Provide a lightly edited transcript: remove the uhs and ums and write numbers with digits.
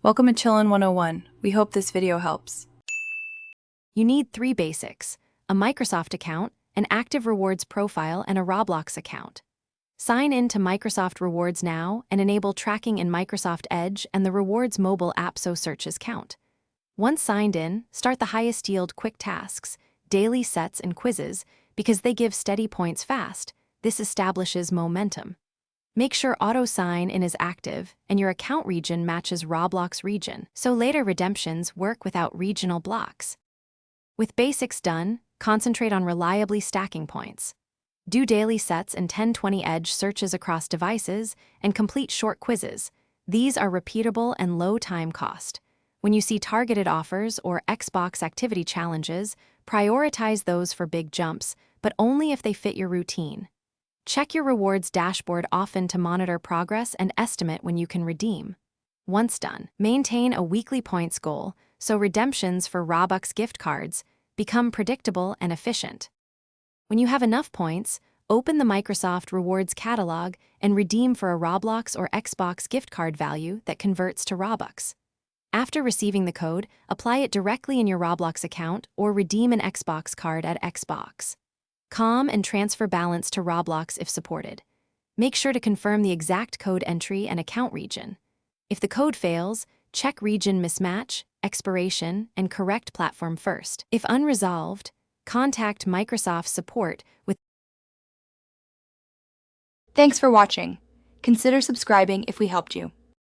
Welcome to Chillin' 101. We hope this video helps. You need 3 basics: a Microsoft account, an active rewards profile, and a Roblox account. Sign in to Microsoft Rewards now and enable tracking in Microsoft Edge and the Rewards mobile app so searches count. Once signed in, start the highest yield quick tasks, daily sets, and quizzes because they give steady points fast. This establishes momentum. Make sure auto sign-in is active and your account region matches Roblox region, so later redemptions work without regional blocks. With basics done, concentrate on reliably stacking points. Do daily sets and 10/20 Edge searches across devices and complete short quizzes. These are repeatable and low time cost. When you see targeted offers or Xbox activity challenges, prioritize those for big jumps, but only if they fit your routine. Check your rewards dashboard often to monitor progress and estimate when you can redeem. Once done, maintain a weekly points goal so redemptions for Robux gift cards become predictable and efficient. When you have enough points, open the Microsoft Rewards catalog and redeem for a Roblox or Xbox gift card value that converts to Robux. After receiving the code, apply it directly in your Roblox account or redeem an Xbox card at Xbox. Com and transfer balance to Roblox if supported. Make sure to confirm the exact code entry and account region. If the code fails, check region mismatch, expiration, and correct platform first. If unresolved, contact Microsoft support with. Thanks for watching. Consider subscribing if we helped you.